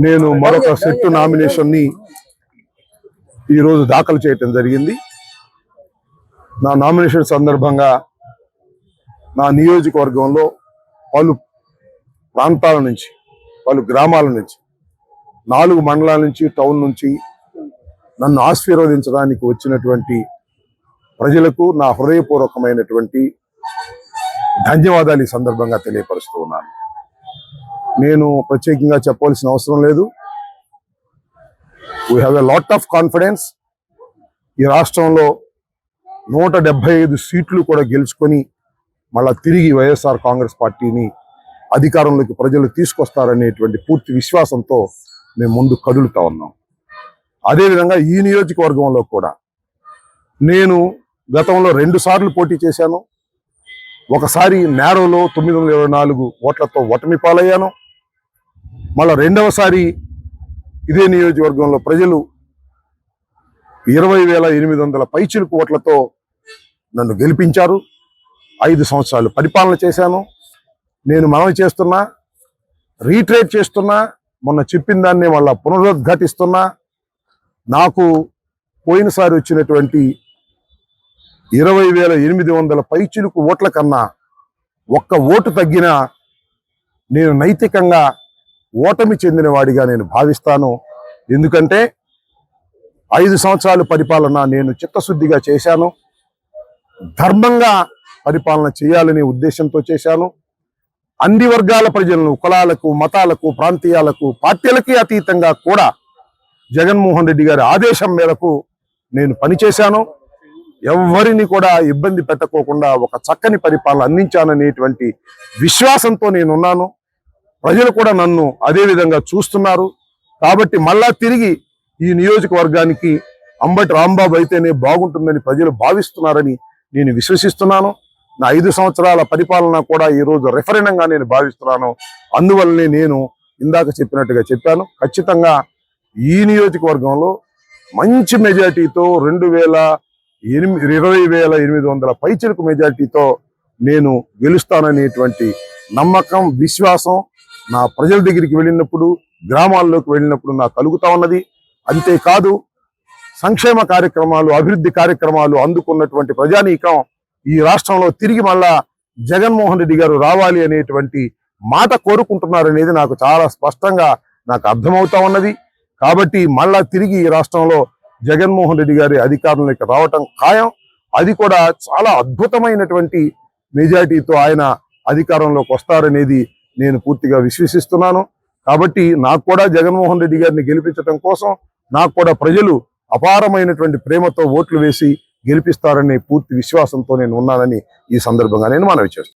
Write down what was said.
నేను మరొక set nomination ని ఈ రోజు దాఖలు చేయటం జరిగింది. నా నామినేషన్ సందర్భంగా నా నియోజకవర్గంలో పలు ప్రాంతాల నుంచి, పలు గ్రామాల నుంచి, 4 మండలాల నుంచి, టౌన్ నుంచి నన్ను ఆశీర్వదించడానికి వచ్చినటువంటి ప్రజలకు నా హృదయపూర్వకమైనటువంటి ధన్యవాదాలు ఈ సందర్భంగా తెలియపరుస్తూ ఉన్నాను. నేను ప్రత్యేకంగా చెప్పవలసిన అవసరం లేదు. We have a lot of confidence. ఈ రాష్ట్రంలో 175 సీట్లు కూడా గెలుచుకొని మళ్ళా తిరిగి వైఎస్ఆర్ కాంగ్రెస్ పార్టీని అధికారంలోకి ప్రజలు తీసుకొస్తారనేటువంటి పూర్తి విశ్వాసంతో మేము ముందు కదులుతా ఉన్నాం. అదేవిధంగా ఈ నియోజకవర్గంలో కూడా నేను గతంలో 2 సార్లు పోటీ చేశాను. ఒకసారి నేరోలో 924 ఓట్లతో ఓటమి పాలయ్యాను. మళ్ళా రెండవసారి ఇదే నియోజకవర్గంలో ప్రజలు 20,800 పైచిలుకు ఓట్లతో నన్ను గెలిపించారు. 5 సంవత్సరాలు పరిపాలన చేశాను. నేను మనవి చేస్తున్నా, రీట్రేట్ చేస్తున్నా, మొన్న చెప్పిన దాన్ని మళ్ళా పునరుద్ఘాటిస్తున్నా. నాకు పోయినసారి వచ్చినటువంటి 20,800 పైచిలుకు ఓట్ల కన్నా ఒక్క ఓటు తగ్గినా నేను నైతికంగా ఓటమి చెందిన వాడిగా నేను భావిస్తాను. ఎందుకంటే 5 సంవత్సరాల పరిపాలన నేను చిత్తశుద్ధిగా చేశాను. ధర్మంగా పరిపాలన చేయాలనే ఉద్దేశంతో చేశాను. అన్ని వర్గాల ప్రజలను, కులాలకు, మతాలకు, ప్రాంతీయాలకు, పార్టీలకి అతీతంగా కూడా జగన్మోహన్ రెడ్డి గారి ఆదేశం మేరకు నేను పనిచేశాను. ఎవరిని కూడా ఇబ్బంది పెట్టకోకుండా ఒక చక్కని పరిపాలన అందించాననేటువంటి విశ్వాసంతో నేనున్నాను. ప్రజలు కూడా నన్ను అదే విధంగా చూస్తున్నారు. కాబట్టి మళ్ళా తిరిగి ఈ నియోజకవర్గానికి అంబటి రాంబాబు అయితేనే బాగుంటుందని ప్రజలు భావిస్తున్నారని నేను విశ్వసిస్తున్నాను. నా 5 సంవత్సరాల పరిపాలన కూడా ఈరోజు రెఫరెండంగా నేను భావిస్తున్నాను. అందువల్లనే నేను ఇందాక చెప్పినట్టుగా చెప్పాను. ఖచ్చితంగా ఈ నియోజకవర్గంలో మంచి మెజార్టీతో 20,800 పైచిలుకు మెజార్టీతో నేను గెలుస్తాననేటువంటి నమ్మకం, విశ్వాసం నా ప్రజల దగ్గరికి వెళ్ళినప్పుడు, గ్రామాల్లోకి వెళ్ళినప్పుడు నాకు కలుగుతా ఉన్నది. అంతేకాదు సంక్షేమ కార్యక్రమాలు, అభివృద్ధి కార్యక్రమాలు అందుకున్నటువంటి ప్రజానీకం ఈ రాష్ట్రంలో తిరిగి మళ్ళా జగన్మోహన్ రెడ్డి గారు రావాలి అనేటువంటి మాట కోరుకుంటున్నారనేది నాకు చాలా స్పష్టంగా నాకు అర్థమవుతా ఉన్నది. కాబట్టి మళ్ళా తిరిగి ఈ రాష్ట్రంలో జగన్మోహన్ రెడ్డి గారి అధికారంలోకి రావటం ఖాయం. అది కూడా చాలా అద్భుతమైనటువంటి మెజార్టీతో ఆయన అధికారంలోకి వస్తారనేది నేను పూర్తిగా విశ్వసిస్తున్నాను. కాబట్టి నాకు కూడా జగన్మోహన్ రెడ్డి గారిని గెలిపించడం కోసం నాకు కూడా ప్రజలు అపారమైనటువంటి ప్రేమతో ఓట్లు వేసి గెలిపిస్తారనే పూర్తి విశ్వాసంతో నేను ఉన్నానని ఈ సందర్భంగా నేను మనవి చేస్తున్నాను.